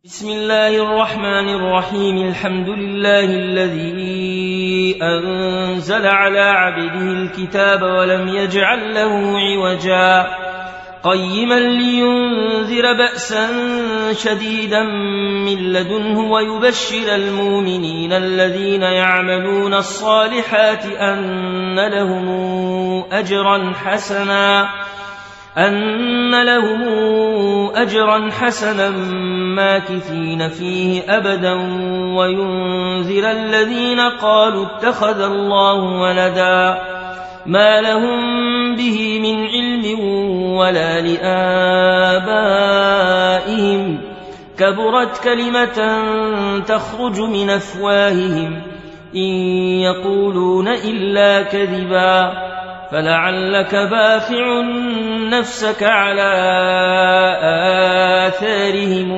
بسم الله الرحمن الرحيم. الحمد لله الذي أنزل على عبده الكتاب ولم يجعل له عوجا قيما لينذر بأسا شديدا من لدنه ويبشر المؤمنين الذين يعملون الصالحات أن لهم أجرا حسنا ماكثين فيه أبدا وينذر الذين قالوا اتخذ الله ولدا ما لهم به من علم ولا لآبائهم كبرت كلمة تخرج من أفواههم إن يقولون إلا كذبا فلعلك باخع نفسك على آثارهم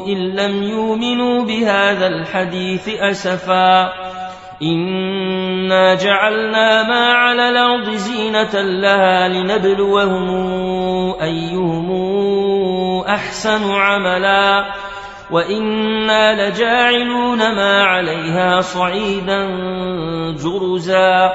إن لم يؤمنوا بهذا الحديث أسفا إنا جعلنا ما على الأرض زينة لها لنبلوهم أيهم أحسن عملا وإنا لجاعلون ما عليها صعيدا جرزا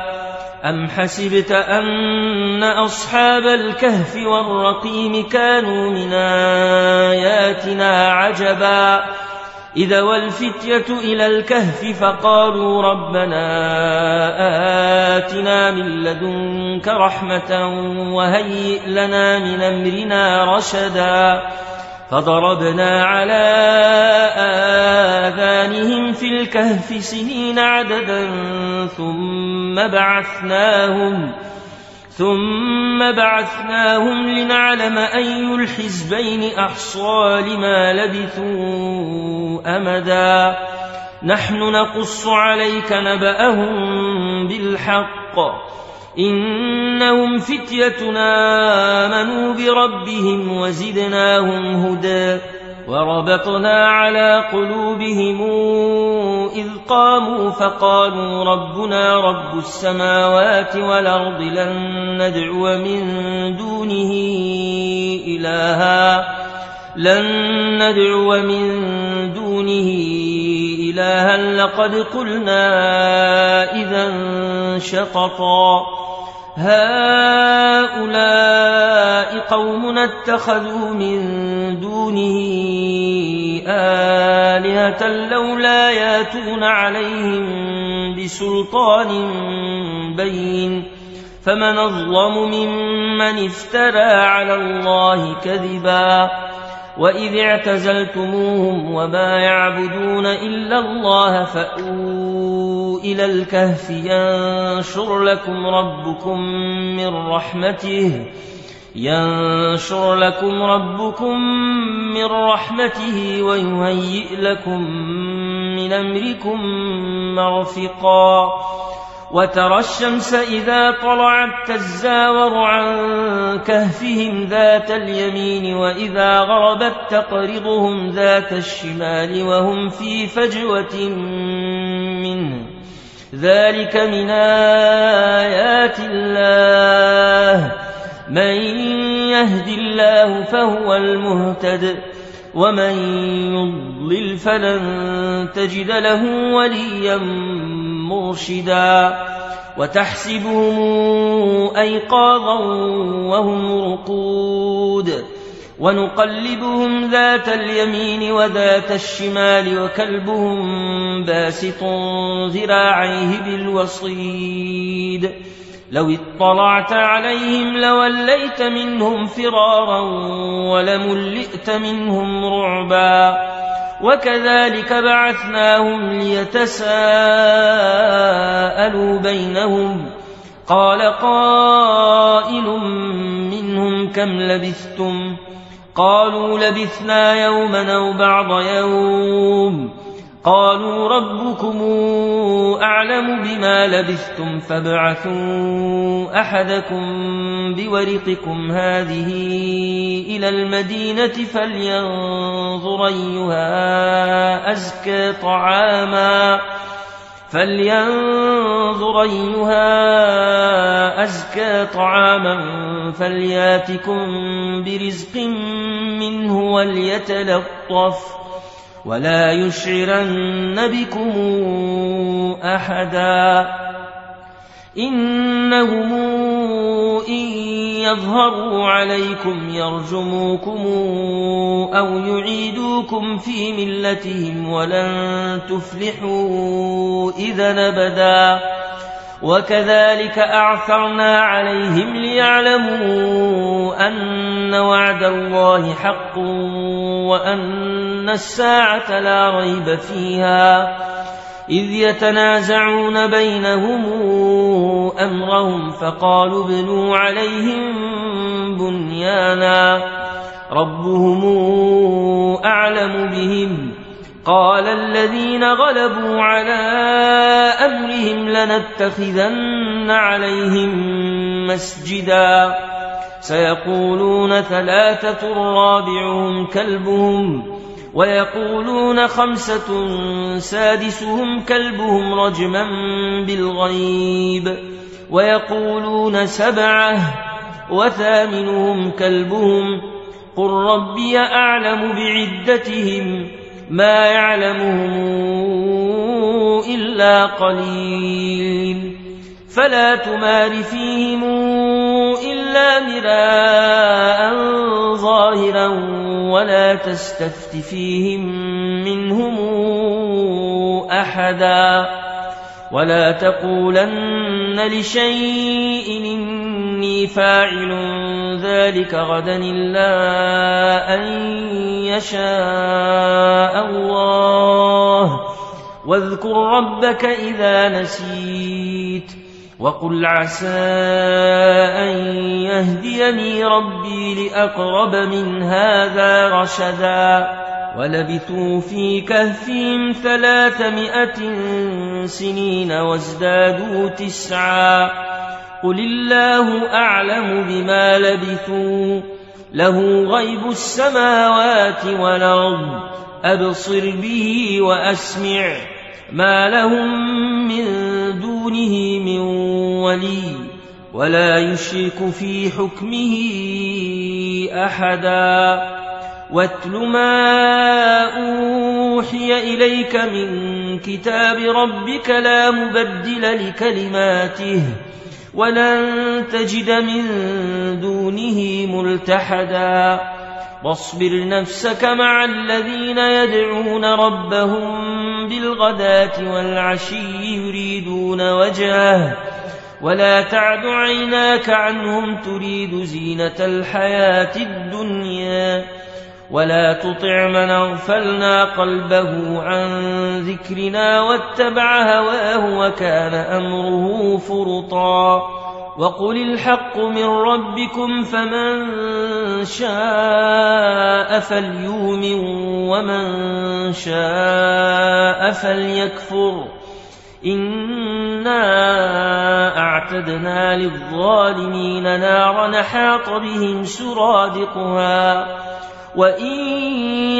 أم حسبت أن أصحاب الكهف والرقيم كانوا من آياتنا عجبا إذا والفتية إلى الكهف فقالوا ربنا آتنا من لدنك رحمة وهيئ لنا من أمرنا رشدا فضربنا على آذانهم في الكهف سنين عددا ثم بعثناهم لنعلم أي الحزبين أحصى لما لبثوا أمدا نحن نقص عليك نبأهم بالحق إنهم فتيتنا آمنوا بربهم وزدناهم هدى وربطنا على قلوبهم إذ قاموا فقالوا ربنا رب السماوات والأرض لن ندعو من دونه إلها لقد قلنا إذا شططا هؤلاء قومنا اتخذوا من دونه آلهة لولا ياتون عليهم بسلطان بين فمن أظلم ممن افترى على الله كذبا وإذ اعتزلتموهم وما يعبدون إلا الله فأووا إلى الكهف ينشر لكم ربكم من رحمته ويهيئ لكم من أمركم مرفقا وترى الشمس إذا طلعت تزاور عن كهفهم ذات اليمين وإذا غربت تقرضهم ذات الشمال وهم في فجوة منه ذلك من آيات الله من يهد الله فهو المهتد ومن يضلل فلن تجد له وليا مرشدا وتحسبهم أيقاظا وهم رقود ونقلبهم ذات اليمين وذات الشمال وكلبهم باسط ذراعيه بالوصيد لو اطلعت عليهم لوليت منهم فرارا ولملئت منهم رعبا وكذلك بعثناهم ليتساءلوا بينهم قال قائل منهم كم لبثتم قالوا لبثنا يوما أو بعض يوم قالوا ربكم أعلم بما لبثتم فابعثوا أحدكم بورقكم هذه إلى المدينة فلينظر أيها أزكى طعاما فلياتكم برزق منه وليتلطف ولا يشعرن بكم أحدا إنهم إن يظهروا عليكم يرجموكم أو يعيدوكم في ملتهم ولن تفلحوا إذا أبدا وكذلك أعثرنا عليهم ليعلموا أن وعد الله حق وأن الساعة لا ريب فيها إذ يتنازعون بينهم أمرهم فقالوا ابنوا عليهم بنيانا ربهم أعلم بهم قال الذين غلبوا على أمرهم لنتخذن عليهم مسجدا سيقولون 3 رابعهم كلبهم ويقولون 5 سادسهم كلبهم رجما بالغيب ويقولون 7 وثامنهم كلبهم قل ربي أعلم بعدتهم ما يعلمهم إلا قليل فلا تمار فيهم إلا مراء ظاهرا ولا تستفت فيهم منهم أحدا ولا تقولن لشيء إني فاعل ذلك غدا إلا أن يشاء الله واذكر ربك إذا نسيت وقل عسى أن يهديني ربي لأقرب من هذا رشدا ولبثوا في كهفهم 300 سنين وازدادوا 9 قل الله أعلم بما لبثوا له غيب السماوات والأرض أبصر به وأسمع ما لهم من دونه من ولي ولا يشرك في حكمه أحدا واتل ما أوحي إليك من كتاب ربك لا مبدل لكلماته ولن تجد من دونه ملتحدا واصبر نفسك مع الذين يدعون ربهم بالغداة والعشي يريدون وجهه ولا تعد عيناك عنهم تريد زينة الحياة الدنيا ولا تطع من أغفلنا قلبه عن ذكرنا واتبع هواه وكان أمره فرطا وقل الحق من ربكم فمن شاء فليؤمن ومن شاء فليكفر إنا أعتدنا للظالمين نارا حاط بهم سرادقها وإن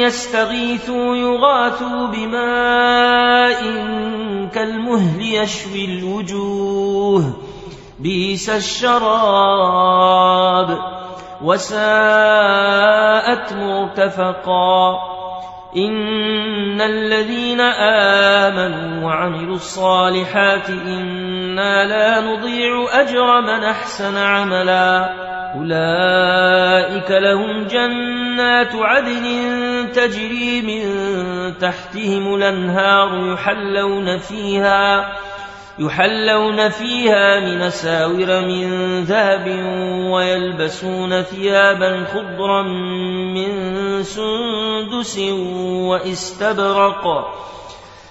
يستغيثوا يغاثوا بماء كالمهل يشوي الوجوه بئس الشراب وساءت مرتفقا إن الذين آمنوا وعملوا الصالحات إنا لا نضيع أجر من أحسن عملا أولئك لهم جنات عدن تجري من تحتهم الأنهار يحلون فيها من أساور من ذهب ويلبسون ثيابا خضرا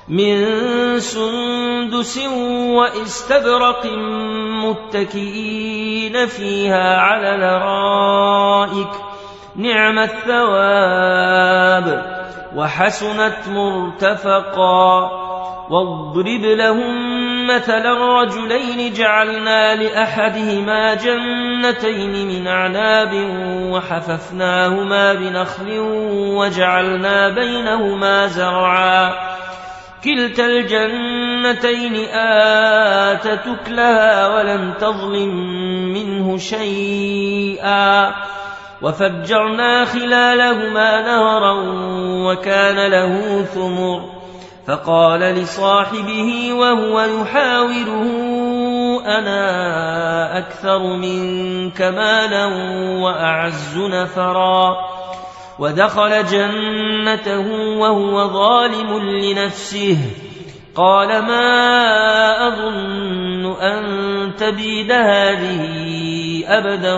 من سندس واستبرق متكئين فيها على الأرائك نعم الثواب وحسنت مرتفقا واضرب لهم مثلا رجلين جعلنا لأحدهما جنتين من أعناب وحففناهما بنخل وجعلنا بينهما زرعا كلتا الجنتين آتت أكلها ولم تظلم منه شيئا وفجرنا خلالهما نهرا وكان له ثمر فقال لصاحبه وهو يحاوره أنا أكثر منك مالا وأعز نفرا ودخل جنته وهو ظالم لنفسه قال ما أظن أن تبيد هذه أبدا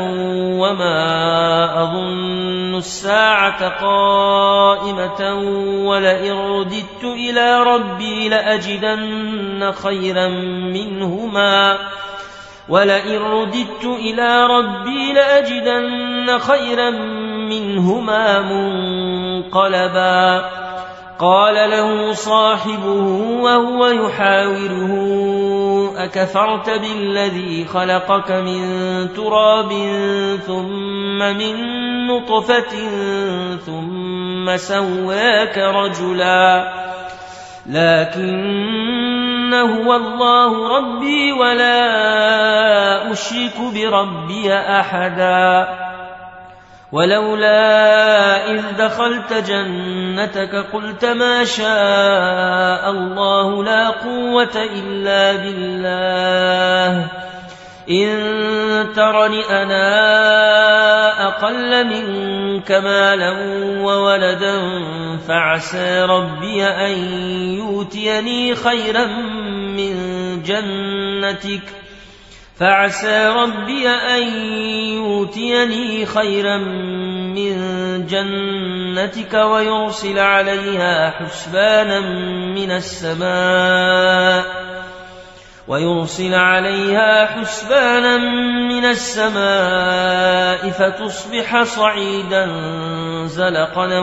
وما أظن الساعة قائمة ولئن رددت إلى ربي لأجدن خيرا منهما منقلبا قال له صاحبه وهو يحاوره أكفرت بالذي خلقك من تراب ثم من نطفة ثم سواك رجلا لكن هو الله ربي ولا أشرك بربي أحدا ولولا إذ دخلت جنتك قلت ما شاء الله لا قوة إلا بالله إن ترني أنا أقل منك مالا وولدا فعسى ربي أن يؤتيني خيرا من جنتك ويرسل عليها حسبانا من السماء فتصبح صعيدا زلقا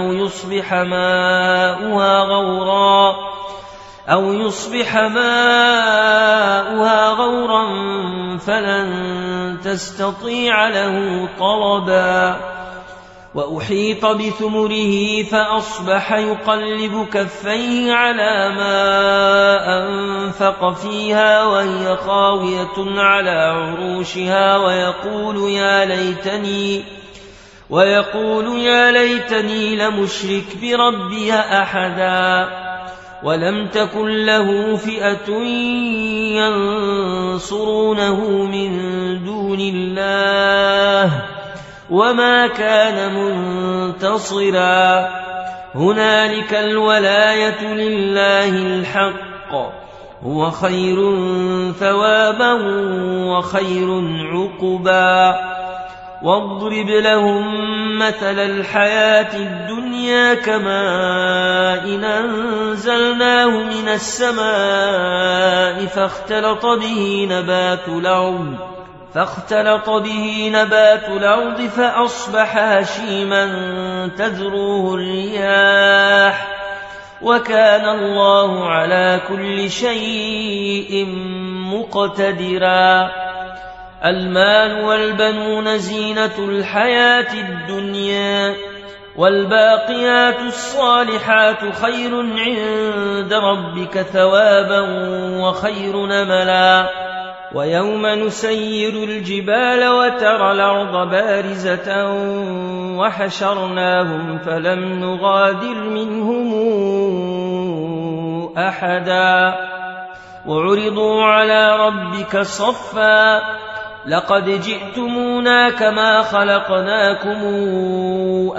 أو يصبح ماؤها غورا فلن تستطيع له طلبا وأحيط بثمره فأصبح يقلب كفيه على ما أنفق فيها وهي خاوية على عروشها ويقول يا ليتني لمشرك بربي أحدا ولم تكن له فئة ينصرونه من دون الله وما كان منتصرا هنالك الولاية لله الحق هو خير ثوابا وخير عقبا واضرب لهم مثل الحياة الدنيا كماء أنزلناه من السماء فاختلط به نبات الأرض فأصبح هشيما تذروه الرياح وكان الله على كل شيء مقتدرا المال والبنون زينة الحياة الدنيا والباقيات الصالحات خير عند ربك ثوابا وخير نملا ويوم نسير الجبال وترى الأرض بارزة وحشرناهم فلم نغادر منهم أحدا وعرضوا على ربك صفا لقد جئتمونا كما خلقناكم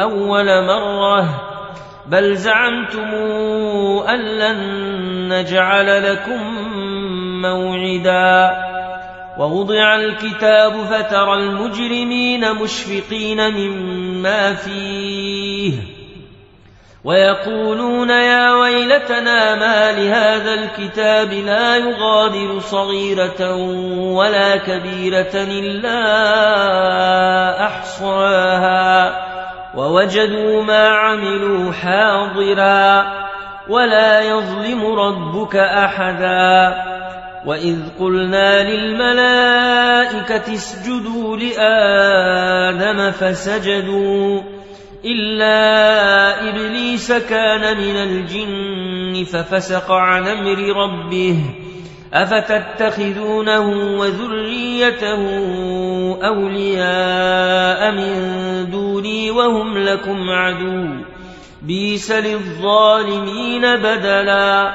أول مرة بل زعمتم أن لن نجعل لكم موعدا ووضع الكتاب فترى المجرمين مشفقين مما فيه ويقولون يا ويلتنا ما لهذا الكتاب لا يغادر صغيرة ولا كبيرة إلا أحصاها ووجدوا ما عملوا حاضرا ولا يظلم ربك أحدا وإذ قلنا للملائكة اسجدوا لآدم فسجدوا إلا إبليس كان من الجن ففسق عن أمر ربه أفتتخذونه وذريته أولياء من دوني وهم لكم عدو بئس للظالمين بدلا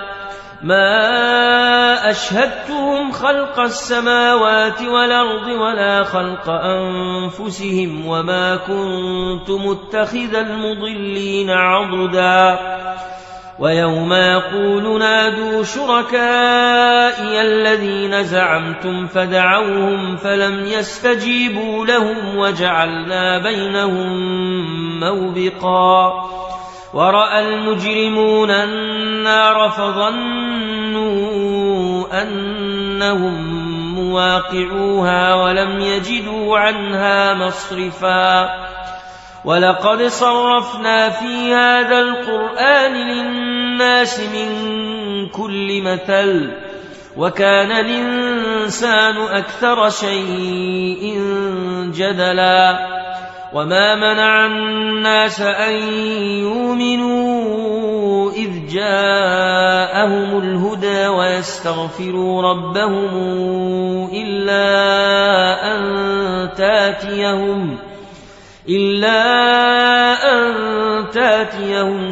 ما أشهدتهم خلق السماوات والأرض ولا خلق أنفسهم وما كنت متخذ المضلين عضدا ويوم يقول نادوا شركائي الذين زعمتم فدعوهم فلم يستجيبوا لهم وجعلنا بينهم موبقا ورأى المجرمون النار فظنوا أنهم مواقعوها ولم يجدوا عنها مصرفا ولقد صرفنا في هذا القرآن للناس من كل مثل وكان الإنسان أكثر شيء جدلا وما منع الناس أن يؤمنوا إذ جاءهم الهدى ويستغفروا ربهم إلا أن تاتيهم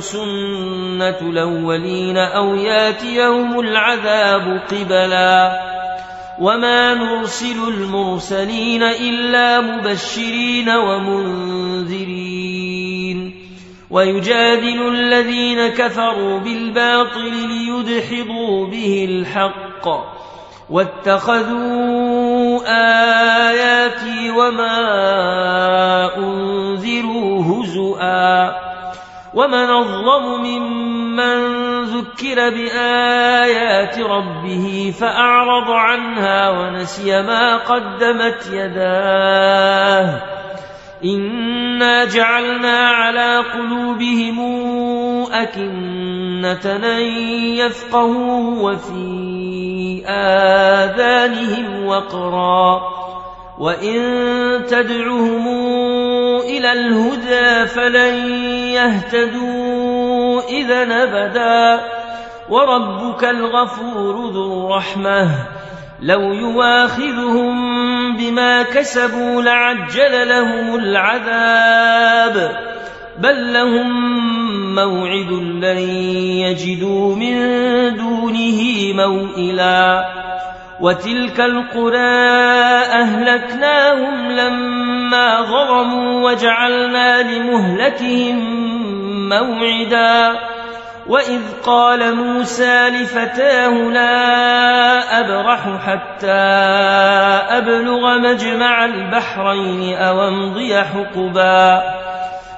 سنة الأولين أو ياتيهم العذاب قبلا وما نرسل المرسلين إلا مبشرين ومنذرين ويجادل الذين كفروا بالباطل ليدحضوا به الحق واتخذوا آياتي وما أنذروا هزؤا ومن أظلم ممن ذكر بآيات ربه فأعرض عنها ونسي ما قدمت يداه إنا جعلنا على قلوبهم أكنة أن يفقهوا وفي آذانهم وقرا وإن تدعهم إلى الهدى فلن يهتدوا إذا أبدا وربك الغفور ذو الرحمة لو يواخذهم بما كسبوا لعجل لهم العذاب بل لهم موعد لن يجدوا من دونه موئلا وتلك القرى أهلكناهم لما ظلموا وجعلنا لمهلكهم موعدا وإذ قال موسى لفتاه لا أبرح حتى أبلغ مجمع البحرين أو أمضي حقبا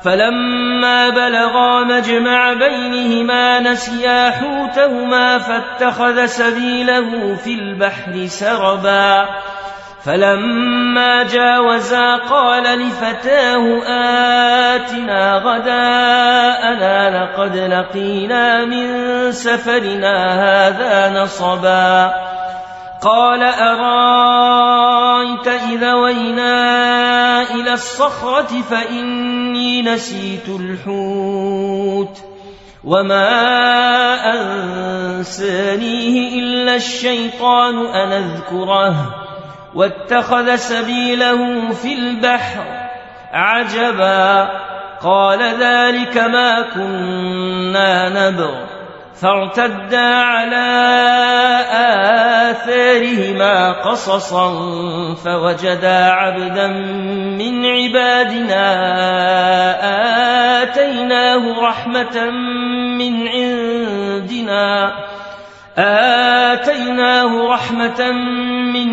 فلما بلغا مجمع بينهما نسيا حوتهما فاتخذ سبيله في البحر سربا فلما جاوزا قال لفتاه آتنا غداءنا لقد لقينا من سفرنا هذا نصبا قال أرايت إذا وينا إلى الصخرة فإني نسيت الحوت وما أنسانيه إلا الشيطان أن أذكره واتخذ سبيله في البحر عجبا قال ذلك ما كنا نبغ فارتدا على آثارهما قصصا فوجدا عبدا من عبادنا آتيناه رحمة من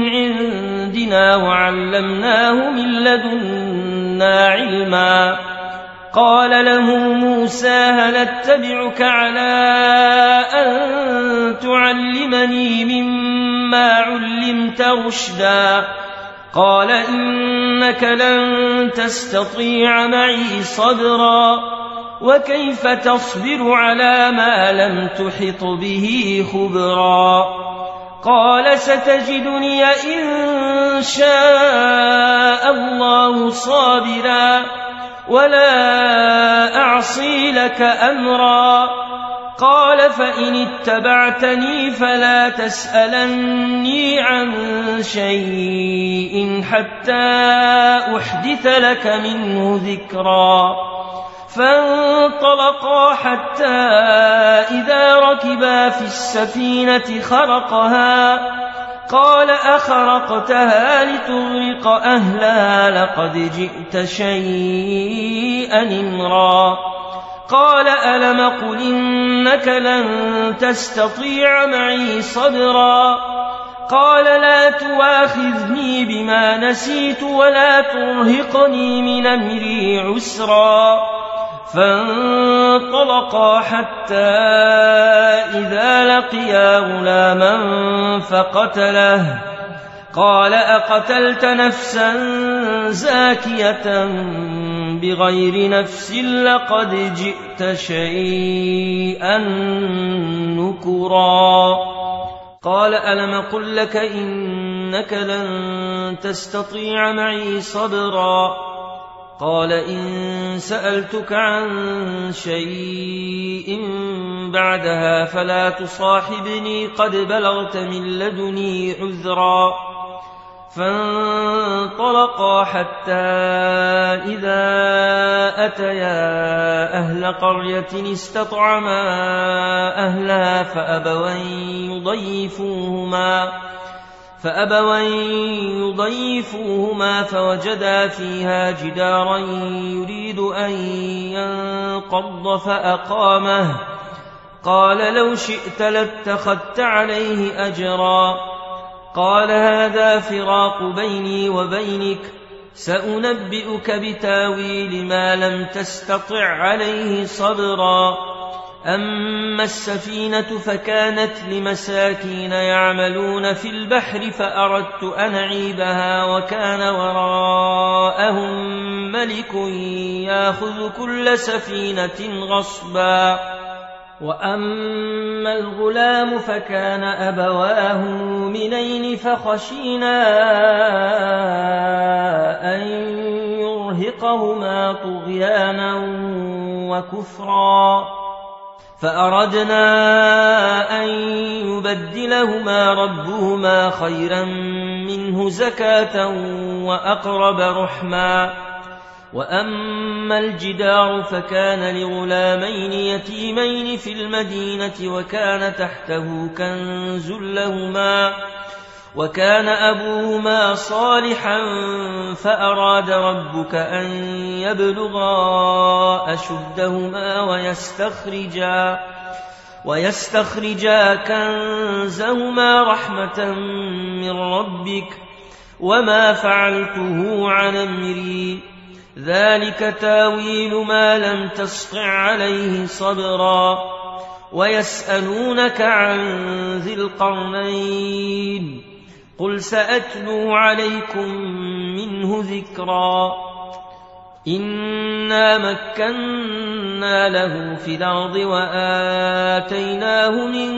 عندنا وعلمناه من لدنا علما قال له موسى هل اتبعك على أن تعلمني مما علمت رشدا قال إنك لن تستطيع معي صبرا وكيف تصبر على ما لم تحط به خبرا قال ستجدني إن شاء الله صابرا ولا أعصي لك أمرا قال فإن اتبعتني فلا تسألني عن شيء حتى أحدث لك منه ذكرا. فانطلقا حتى إذا ركبا في السفينة خرقها قال أخرقتها لتغرق أهلها لقد جئت شيئا إمرا. قال ألم قل إنك لن تستطيع معي صبرا. قال لا تواخذني بما نسيت ولا ترهقني من أمري عسرا. فانطلقا حتى إذا لقيا غلاما فقتله قال أقتلت نفسا زاكية بغير نفس لقد جئت شيئا نكرا. قال ألم قل لك إنك لن تستطيع معي صبرا. قال إن سألتك عن شيء بعدها فلا تصاحبني قد بلغت من لدني عذرا. فانطلقا حتى إذا أتيا أهل قرية استطعما أهلها فأبوا يضيفوهما فوجدا فيها جدارا يريد أن ينقض فأقامه. قال لو شئت لاتخذت عليه أجرا. قال هذا فراق بيني وبينك سأنبئك بتاويل ما لم تستطع عليه صبرا. أما السفينة فكانت لمساكين يعملون في البحر فأردت أن أعيبها وكان وراءهم ملك يأخذ كل سفينة غصبا. وأما الغلام فكان أبواه مؤمنين فخشينا أن يرهقهما طغيانا وكفرا فأردنا أن يبدلهما ربهما خيرا منه زكاة وأقرب رحما. وأما الجدار فكان لغلامين يتيمين في المدينة وكان تحته كنز لهما وكان أبوهما صالحا فأراد ربك أن يبلغا أشدهما ويستخرجا كنزهما رحمة من ربك وما فعلته عن أمري ذلك تاويل ما لم تسطع عليه صبرا. ويسألونك عن ذي القرنين قل سأتلو عليكم منه ذكرا. إنا مكنا له في الأرض وآتيناه من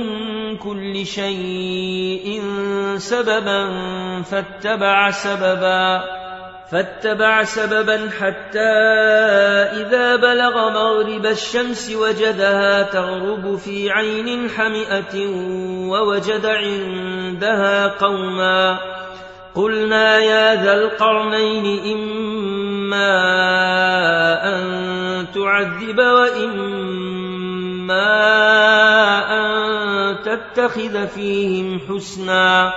كل شيء سببا فاتبع سببا حتى إذا بلغ مغرب الشمس وجدها تغرب في عين حمئة ووجد عندها قوما. قلنا يا ذا القرنين إما أن تعذب وإما أن تتخذ فيهم حسنا.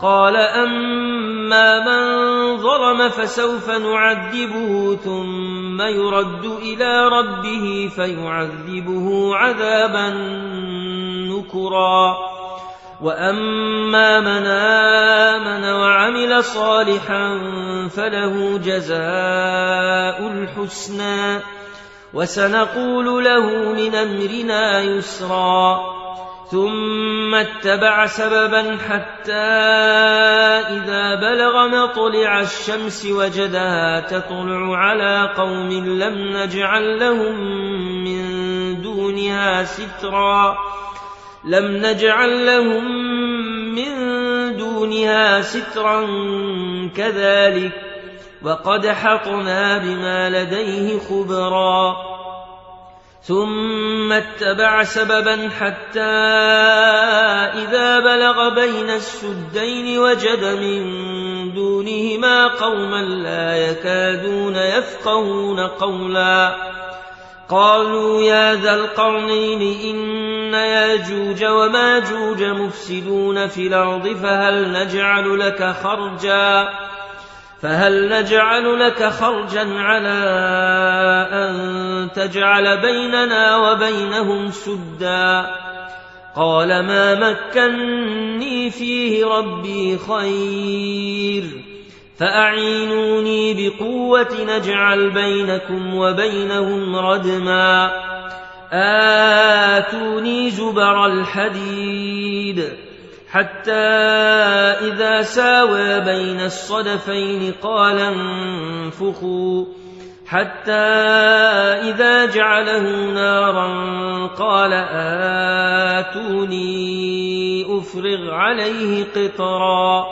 قال أما من ظلم فسوف نعذبه ثم يرد إلى ربه فيعذبه عذابا نكرا. وأما من آمن وعمل صالحا فله جزاء الحسنى وسنقول له من أمرنا يسرا. ثم اتبع سببا حتى إذا بلغ مطلع الشمس وجدها تطلع على قوم لم نجعل لهم من دونها سترا كذلك وقد حطنا بما لديه خبرا. ثم اتبع سببا حتى إذا بلغ بين السدين وجد من دونهما قوما لا يكادون يفقهون قولا قالوا يا ذا القرنين إن ياجوج وماجوج مفسدون في الأرض فهل نجعل لك خرجا على أن تجعل بيننا وبينهم سدا قال ما مكني فيه ربي خير فأعينوني بقوة نجعل بينكم وبينهم ردما آتوني زبر الحديد حتى إذا ساوى بين الصدفين قال انفخوا حتى إذا جعله نارا قال آتوني أفرغ عليه قطرا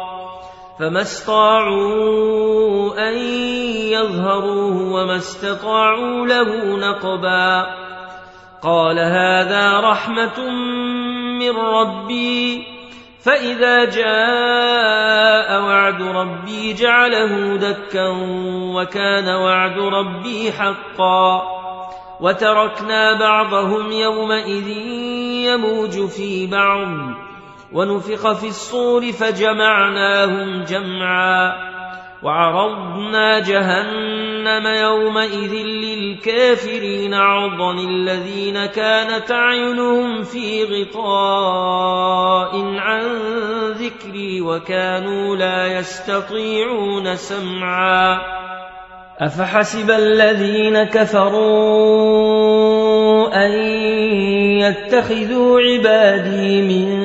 فما استطاعوا أن يظهروه وما استطاعوا له نقبا قال هذا رحمة من ربي فإذا جاء وعد ربي جعله دكا وكان وعد ربي حقا وتركنا بعضهم يومئذ يموج في بعض ونفخ في الصور فجمعناهم جمعا وعرضنا جهنم يومئذ للكافرين عرضا الذين كانت أعينهم في غطاء عن ذكري وكانوا لا يستطيعون سمعا أفحسب الذين كفروا أن يتخذوا عبادي من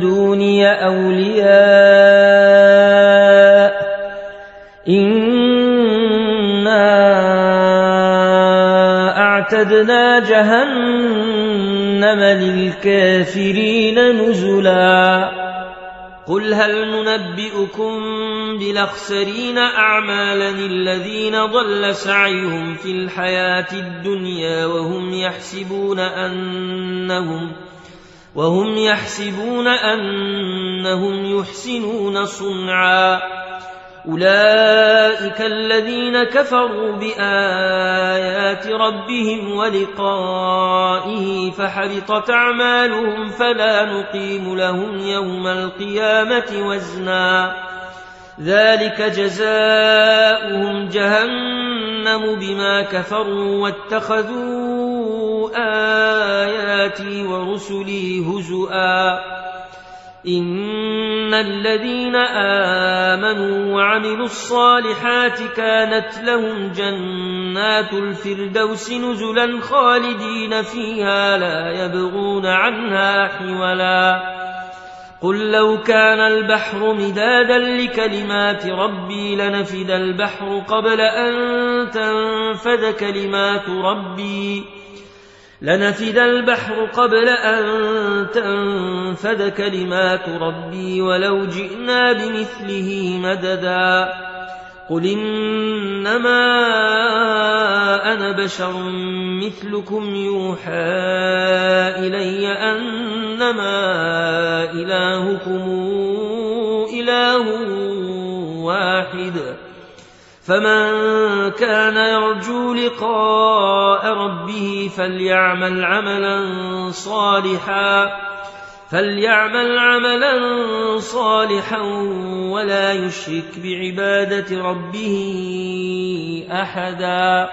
دوني أولياء إنا أعتدنا جهنم للكافرين نزلا قل هل ننبئكم بالأخسرين أعمالا الذين ضل سعيهم في الحياة الدنيا وهم يحسبون أنهم يحسنون صنعا أولئك الذين كفروا بآيات ربهم ولقائه فحبطت أعمالهم فلا نقيم لهم يوم القيامة وزنا ذلك جزاؤهم جهنم بما كفروا واتخذوا آياتي ورسلي هزؤا إن الذين آمنوا وعملوا الصالحات كانت لهم جنات الفردوس نزلا خالدين فيها لا يبغون عنها حولا قل لو كان البحر مدادا لكلمات ربي لنفد البحر قبل أن تنفد كلمات ربي ولو جئنا بمثله مددا قل إنما أنا بشر مثلكم يوحى إلي أنما إلهكم إله واحد فمن كان يرجو لقاء ربه فليعمل عملا صالحا ولا يشرك بعبادة ربه أحدا